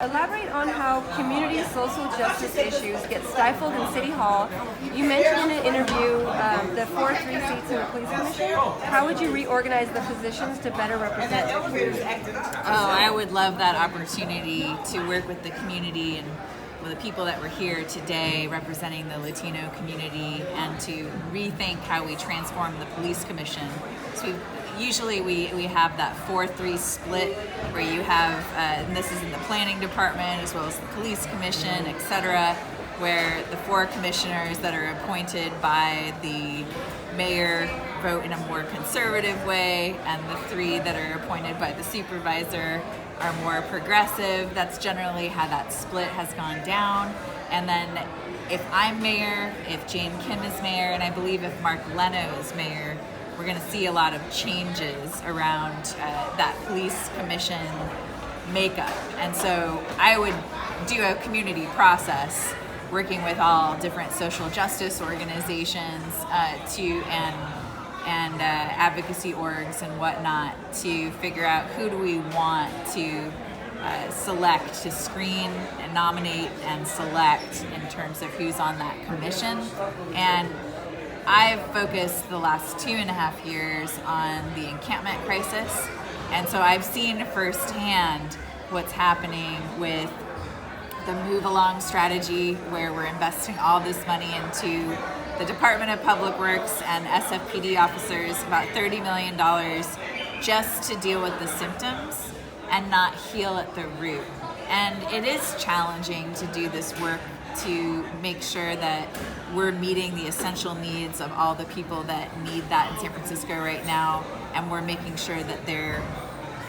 Elaborate on how community social justice issues get stifled in City Hall. You mentioned in an interview the 4-3 seats in the police commission. How would you reorganize the positions to better represent the community? Oh, I would love that opportunity to work with the community and with the people that were here today representing the Latino community and to rethink how we transform the police commission. So usually we have that 4-3 split where you have, and this is in the planning department as well as the police commission, etc., where the 4 commissioners that are appointed by the mayor vote in a more conservative way, and the 3 that are appointed by the supervisor are more progressive. That's generally how that split has gone down. And then if I'm mayor, if Jane Kim is mayor, and I believe if Mark Leno is mayor, we're going to see a lot of changes around that police commission makeup. And so I would do a community process working with all different social justice organizations and advocacy orgs and whatnot to figure out who do we want to select to screen and nominate and select in terms of who's on that commission. And I've focused the last 2.5 years on the encampment crisis, and so I've seen firsthand what's happening with the Move Along strategy, where we're investing all this money into the Department of Public Works and SFPD officers, about $30 million, just to deal with the symptoms and not heal at the root. And it is challenging to do this work to make sure that we're meeting the essential needs of all the people that need that in San Francisco right now, and we're making sure that they're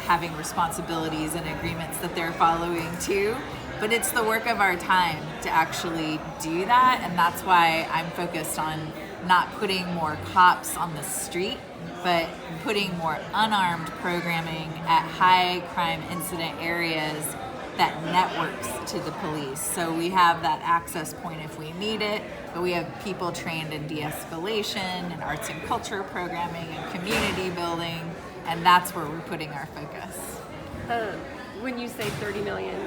having responsibilities and agreements that they're following too. But it's the work of our time to actually do that, and that's why I'm focused on not putting more cops on the street, but putting more unarmed programming at high crime incident areas that networks to the police. So we have that access point if we need it, but we have people trained in de-escalation and arts and culture programming and community building, and that's where we're putting our focus. When you say 30 million,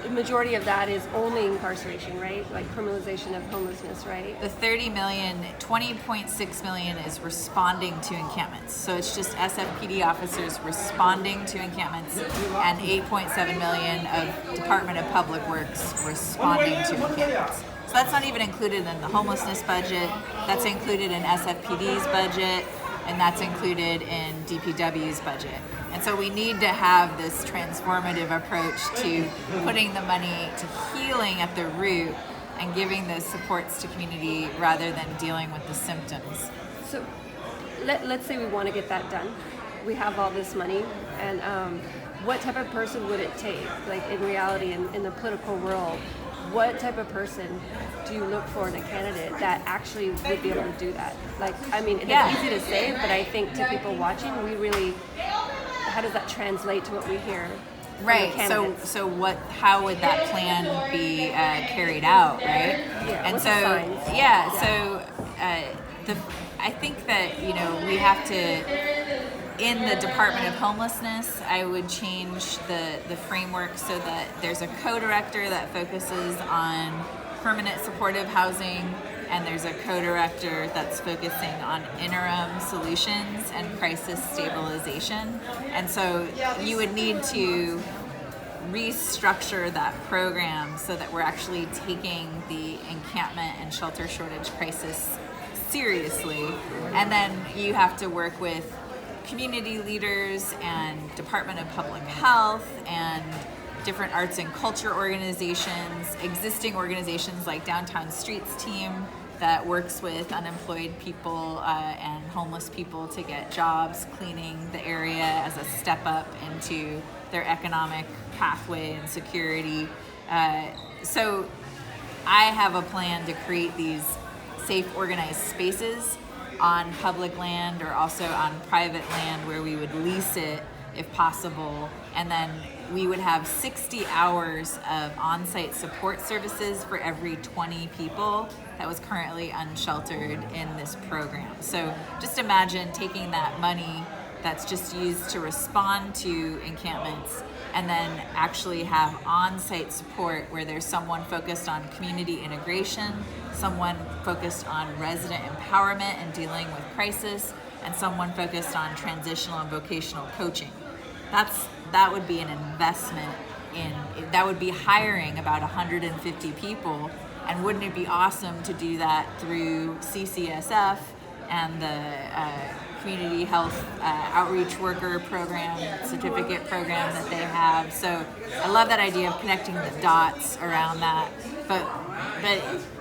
the majority of that is only incarceration, right? Like criminalization of homelessness, right? The 30 million, 20.6 million is responding to encampments. So it's just SFPD officers responding to encampments, and 8.7 million of Department of Public Works responding to encampments. So that's not even included in the homelessness budget. That's included in SFPD's budget, and that's included in DPW's budget. And so we need to have this transformative approach to putting the money to healing at the root and giving those supports to community rather than dealing with the symptoms. So let's say we want to get that done. We have all this money, and what type of person would it take? Like in reality, in the political world, what type of person do you look for in a candidate that actually would be able to do that? Like, I mean, it's easy to say, but I think to people watching, how does that translate to what we hear? Right. So how would that plan be carried out, right? Yeah. And what's so the signs? I think that we have to. In the Department of Homelessness, I would change the framework so that there's a co-director that focuses on permanent supportive housing, and there's a co-director that's focusing on interim solutions and crisis stabilization. And so you would need to restructure that program so that we're actually taking the encampment and shelter shortage crisis seriously. And then you have to work with community leaders and Department of Public Health and different arts and culture organizations, existing organizations like Downtown Streets Team that works with unemployed people and homeless people to get jobs cleaning the area as a step up into their economic pathway and security. So I have a plan to create these safe, organized spaces on public land or also on private land where we would lease it if possible, and then we would have 60 hours of on-site support services for every 20 people that was currently unsheltered in this program. So just imagine taking that money that's just used to respond to encampments, and then actually have on-site support where there's someone focused on community integration, someone focused on resident empowerment and dealing with crisis, and someone focused on transitional and vocational coaching. That would be an investment that would be hiring about 150 people. And wouldn't it be awesome to do that through CCSF and the community health outreach worker program, certificate program that they have? So I love that idea of connecting the dots around that. But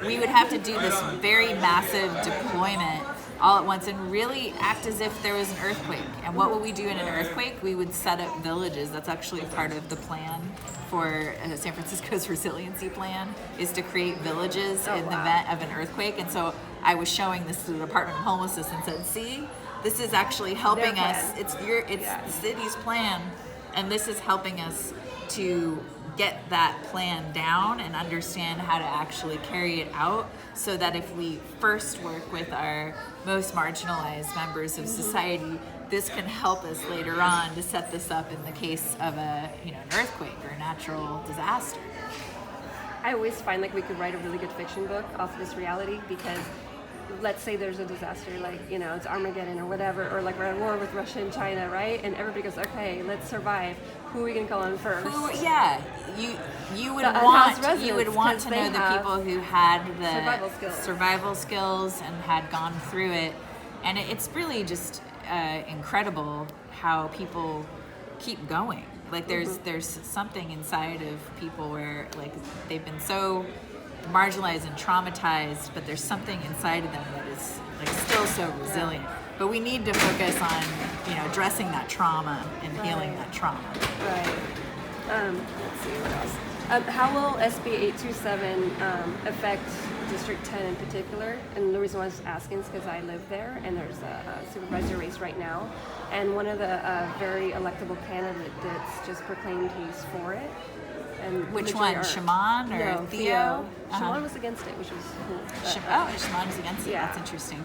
we would have to do this very massive deployment all at once and really act as if there was an earthquake. And what would we do in an earthquake? We would set up villages. That's actually part of the plan for San Francisco's resiliency plan, is to create villages in the event of an earthquake. And so I was showing this to the Department of Homelessness and said, see, this is actually helping us. It's the city's plan, and this is helping us to get that plan down and understand how to actually carry it out, so that if we first work with our most marginalized members of society, this can help us later on to set this up in the case of an earthquake or a natural disaster. I always find like we could write a really good fiction book off of this reality, because let's say there's a disaster, like, it's Armageddon or whatever, or like we're at war with Russia and China, right? And everybody goes, okay, let's survive. Who are we gonna call on first? You would want to know the people who had the survival skills and had gone through it. And it's really just incredible how people keep going. Like there's something inside of people where like they've been so marginalized and traumatized, but there's something inside of them that is like still so resilient. But we need to focus on addressing that trauma and healing that trauma. Right. Let's see what else. How will SB 827 affect District 10 in particular? And the reason why I was asking is because I live there, and there's a supervisor race right now, and one of the very electable candidates just proclaimed he's for it. And which one, Shaman or Theo? Shaman was against it, which was cool. Shaman was against it. Yeah. That's interesting.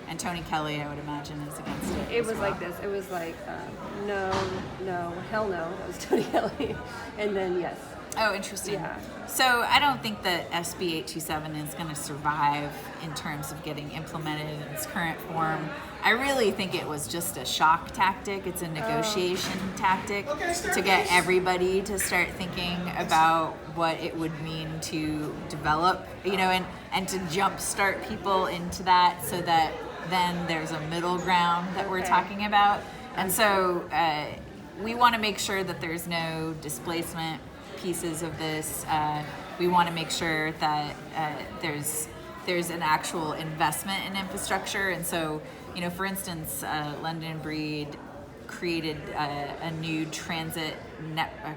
And Tony Kelly, I would imagine, is against it. It was like this. It was like, no, hell no. That was Tony Kelly. And then yes. Oh, interesting. Yeah. So I don't think that SB 827 is going to survive in terms of getting implemented in its current form. I really think it was just a shock tactic. It's a negotiation tactic to get everybody to start thinking about what it would mean to develop, and to jumpstart people into that, so that then there's a middle ground that we're talking about. And so we want to make sure that there's no displacement pieces of this. We want to make sure that there's an actual investment in infrastructure. And so, for instance, London Breed created a new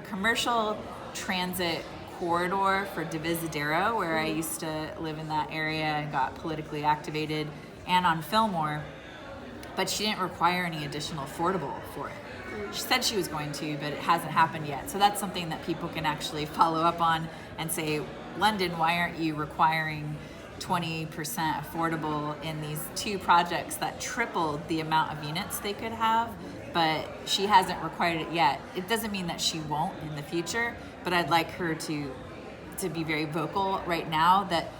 commercial transit corridor for Divisadero, where I used to live in that area and got politically activated, and on Fillmore, but she didn't require any additional affordable for it. She said she was going to, but it hasn't happened yet. So that's something that people can actually follow up on and say, London, why aren't you requiring 20% affordable in these two projects that tripled the amount of units they could have? But she hasn't required it yet. It doesn't mean that she won't in the future, but I'd like her to be very vocal right now that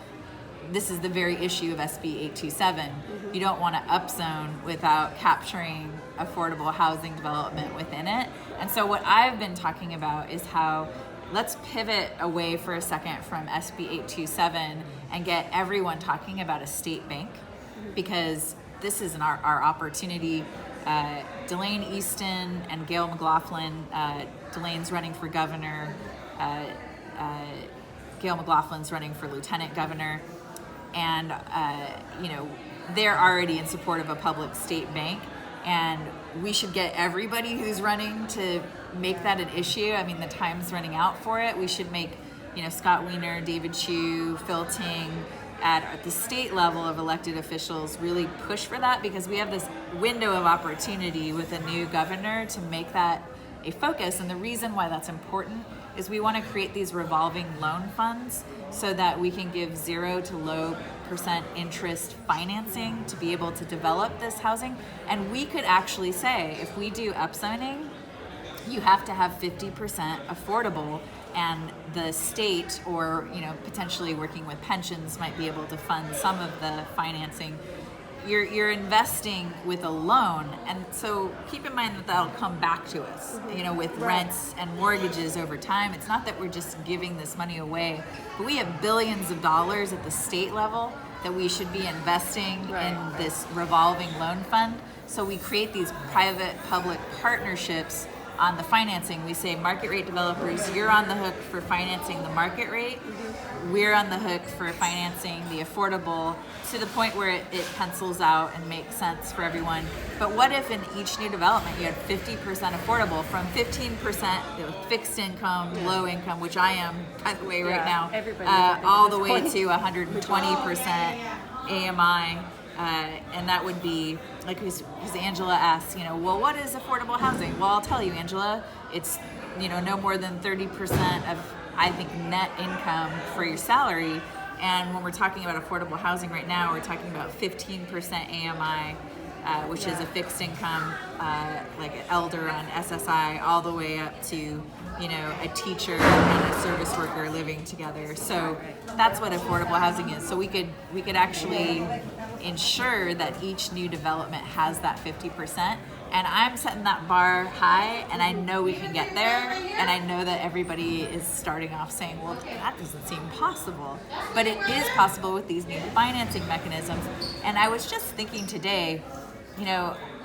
this is the very issue of SB 827. You don't want to upzone without capturing affordable housing development within it. And so what I've been talking about is how let's pivot away for a second from SB 827 and get everyone talking about a state bank, because this is our opportunity. Delane Easton and Gail McLaughlin, Delane's running for governor, Gail McLaughlin's running for lieutenant governor, and they're already in support of a public state bank, and we should get everybody who's running to make that an issue. I mean, the time's running out for it. We should make, Scott Wiener, David Chu, Phil Ting, at the state level of elected officials really push for that, because we have this window of opportunity with a new governor to make that a focus. And the reason why that's important is we want to create these revolving loan funds so that we can give 0 to low percent interest financing to be able to develop this housing. And we could actually say, if we do upzoning, you have to have 50% affordable, and the state, or potentially working with pensions, might be able to fund some of the financing. You're investing with a loan, and so keep in mind that that'll come back to us, with rents and mortgages over time. It's not that we're just giving this money away, but we have billions of dollars at the state level that we should be investing in this revolving loan fund. So we create these private-public partnerships on the financing. We say, market rate developers, you're on the hook for financing the market rate. We're on the hook for financing the affordable, to the point where it pencils out and makes sense for everyone. But what if in each new development you had 50% affordable, from 15% fixed income, low income, which I am, by the way, right now, all the way to 120% AMI. And that would be, like, because Angela asks, well, what is affordable housing? Well, I'll tell you, Angela, it's, no more than 30% of, I think, net income for your salary. And when we're talking about affordable housing right now, we're talking about 15% AMI, which is a fixed income, like an elder on SSI, all the way up to, a teacher and a service worker living together. So that's what affordable housing is. So we could actually ensure that each new development has that 50%. And I'm setting that bar high, and I know we can get there. And I know that everybody is starting off saying, well, that doesn't seem possible. But it is possible with these new financing mechanisms. And I was just thinking today,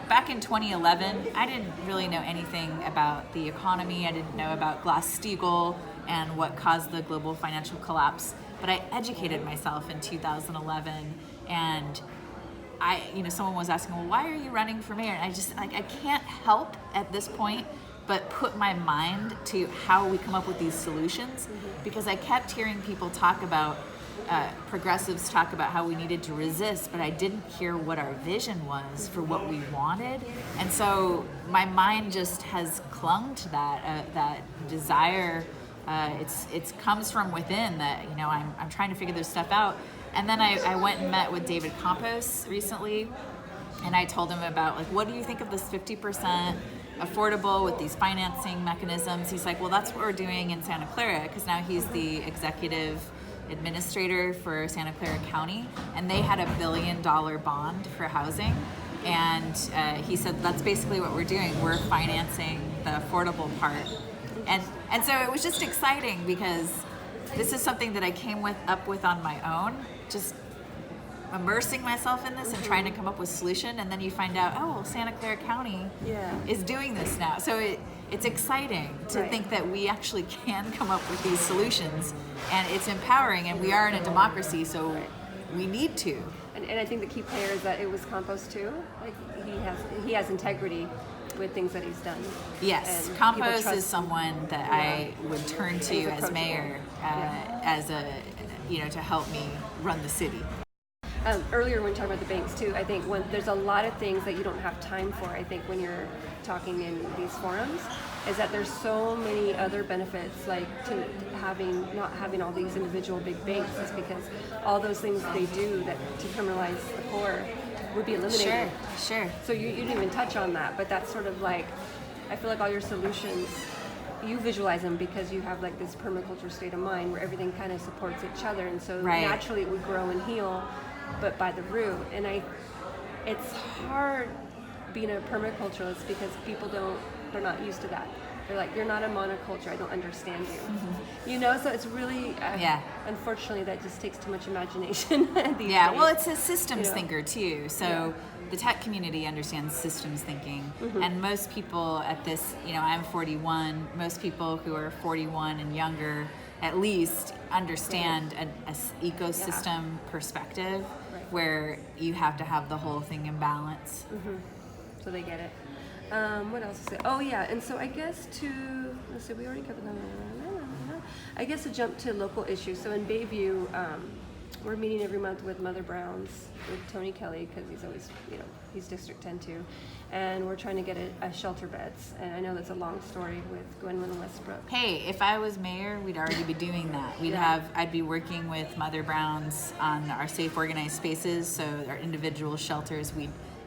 back in 2011, I didn't really know anything about the economy. I didn't know about Glass-Steagall and what caused the global financial collapse. But I educated myself in 2011, and someone was asking, well, why are you running for mayor? And I just, I can't help at this point but put my mind to how we come up with these solutions, because I kept hearing people talk about, progressives talk about how we needed to resist, but I didn't hear what our vision was for what we wanted. And so my mind just has clung to that desire. It comes from within, that, I'm trying to figure this stuff out. And then I went and met with David Campos recently, and I told him about, what do you think of this 50% affordable with these financing mechanisms? He's like, well, that's what we're doing in Santa Clara, because now he's the executive administrator for Santa Clara County, and they had $1 billion bond for housing. And he said, that's basically what we're doing. We're financing the affordable part. And so it was just exciting, because this is something that I came up with on my own, just immersing myself in this and trying to come up with a solution. And then you find out, oh, Santa Clara County is doing this now. So it's exciting to think that we actually can come up with these solutions, and it's empowering, and we are in a democracy, so we need to. And I think the key player is that it was Campos too. Like, he has integrity with things that he's done. Yes, Campos is someone that I would turn to as mayor, as a, to help me run the city. Earlier when we talked about the banks too, I think there's a lot of things that you don't have time for, I think, when you're talking in these forums, is that there's so many other benefits, like to not having all these individual big banks, is because all those things they do that to criminalize the poor would be eliminated. Sure. So you didn't even touch on that, but that's sort of like, I feel like all your solutions, you visualize them because you have like this permaculture state of mind where everything kind of supports each other, and so naturally it would grow and heal, but by the root. And it's hard being a permaculturalist because people they're not used to that. They're like, you're not a monoculture, I don't understand you. So it's really, unfortunately, that just takes too much imagination these days. Well, it's a systems thinker too. So the tech community understands systems thinking. And most people at this, I'm 41, most people who are 41 and younger at least understand an ecosystem perspective where you have to have the whole thing in balance. So they get it. What else to say? Oh yeah, and so I guess let's see, we already covered that. I guess to jump to local issues. So in Bayview, we're meeting every month with Mother Brown's, with Tony Kelly, because he's always, he's District 10 too. And we're trying to get a shelter beds. And I know that's a long story with Gwendolyn Westbrook. Hey, if I was mayor, we'd already be doing that. I'd be working with Mother Brown's on our safe organized spaces, so our individual shelters.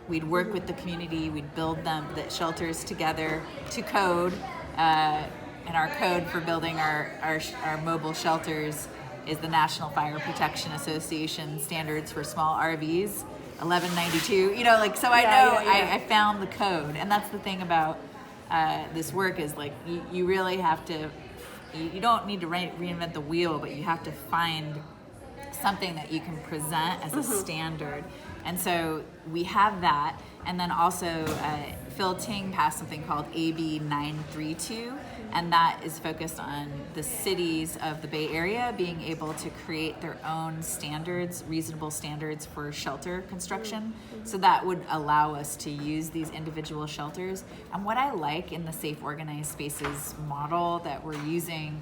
We'd work with the community, we'd build the shelters together to code, and our code for building our mobile shelters is the National Fire Protection Association standards for small RVs, 1192. So I know I found the code, and that's the thing about this work is like you really have to. You don't need to reinvent the wheel, but you have to find something that you can present as a standard. And so we have that, and then also Phil Ting passed something called AB 932, and that is focused on the cities of the Bay Area being able to create their own standards, reasonable standards for shelter construction. So that would allow us to use these individual shelters. And what I like in the Safe Organized Spaces model that we're using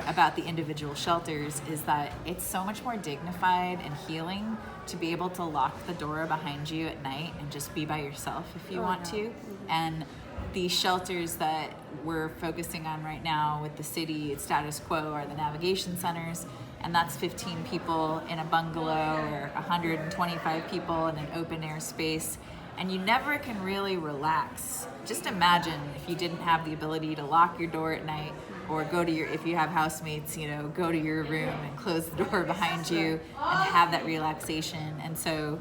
about the individual shelters is that it's so much more dignified and healing to be able to lock the door behind you at night and just be by yourself if you want to. And the shelters that we're focusing on right now with the city status quo are the navigation centers, and that's 15 people in a bungalow or 125 people in an open air space, and you never can really relax. Just imagine if you didn't have the ability to lock your door at night, or go to if you have housemates, go to your room and close the door behind you and have that relaxation. And so,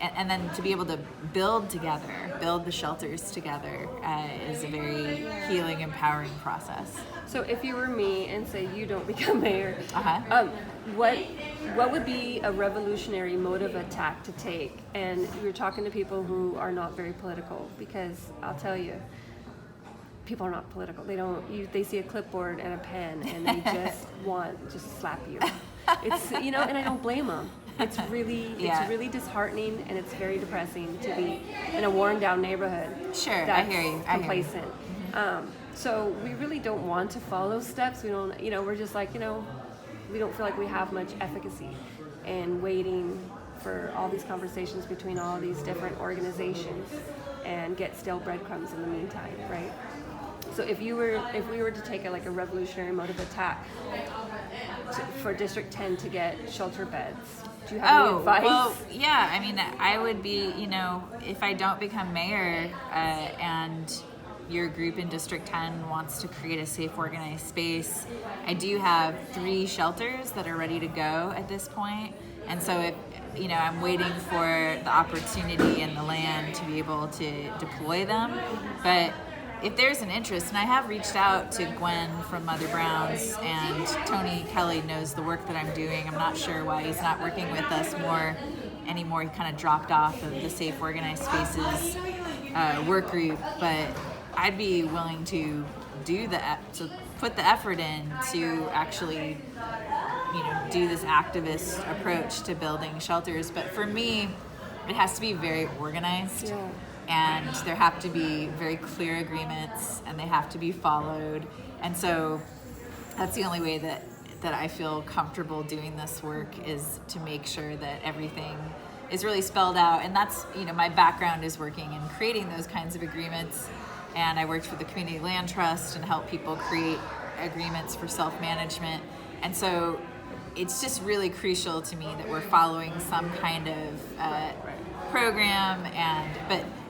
and then to be able to build the shelters together is a very healing, empowering process. So if you were me and say you don't become mayor, what would be a revolutionary mode of attack to take? And you're talking to people who are not very political, because I'll tell you, people are not political. They see a clipboard and a pen and they just want to slap you. It's and I don't blame them. It's really disheartening, and it's very depressing to be in a worn down neighborhood. Sure, that's I hear you. complacent. So we really don't want to follow steps. We don't. We're just like we don't feel like we have much efficacy in waiting for all these conversations between all these different organizations and get stale breadcrumbs in the meantime, right? So if we were to take a revolutionary mode of attack for District 10 to get shelter beds, do you have any advice? Well, yeah. I mean, I would be, if I don't become mayor and your group in District 10 wants to create a safe, organized space, I do have 3 shelters that are ready to go at this point. And so if I'm waiting for the opportunity and the land to be able to deploy them, but if there's an interest, and I have reached out to Gwen from Mother Brown's, and Tony Kelly knows the work that I'm doing. I'm not sure why he's not working with us anymore. He kind of dropped off of the Safe Organized Spaces work group, but I'd be willing to to put the effort in to actually do this activist approach to building shelters. But for me, it has to be very organized. Yeah. And there have to be very clear agreements, and they have to be followed. And so that's the only way that I feel comfortable doing this work, is to make sure that everything is really spelled out. And that's, my background is working in creating those kinds of agreements. And I worked for the Community Land Trust and helped people create agreements for self-management. And so it's just really crucial to me that we're following some kind of program.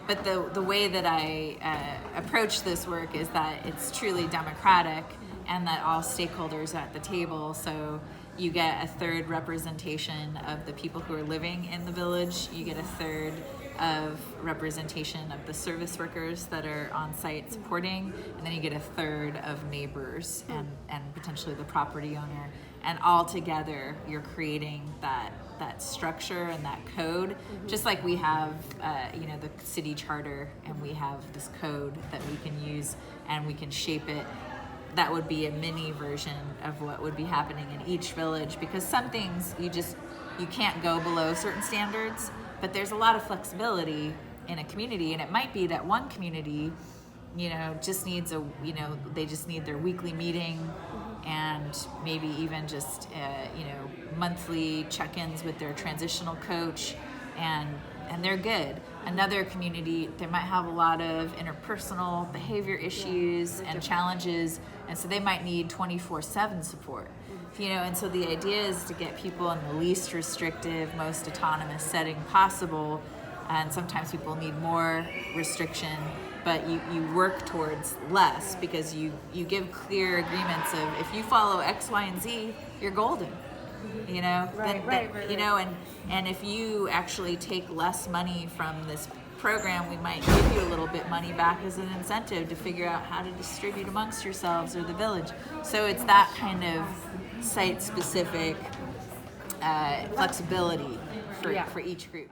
But the way that I approach this work is that it's truly democratic, and that all stakeholders are at the table. So you get a third representation of the people who are living in the village. You get a third of representation of the service workers that are on site supporting, and then you get a third of neighbors and potentially the property owner. And all together, you're creating that structure and that code, just like we have, the city charter, and we have this code that we can use and we can shape it. That would be a mini version of what would be happening in each village, because some things you can't go below certain standards, but there's a lot of flexibility in a community, and it might be that one community, just needs they just need their weekly meeting and maybe even just monthly check-ins with their transitional coach, and they're good. Another community, they might have a lot of interpersonal behavior issues and challenges, and so they might need 24/7 support. And so the idea is to get people in the least restrictive, most autonomous setting possible. And sometimes people need more restriction, but you work towards less, because you give clear agreements of, if you follow X, Y, and Z, you're golden. And if you actually take less money from this program, we might give you a little bit money back as an incentive to figure out how to distribute amongst yourselves or the village. So it's that kind of site-specific flexibility for each group.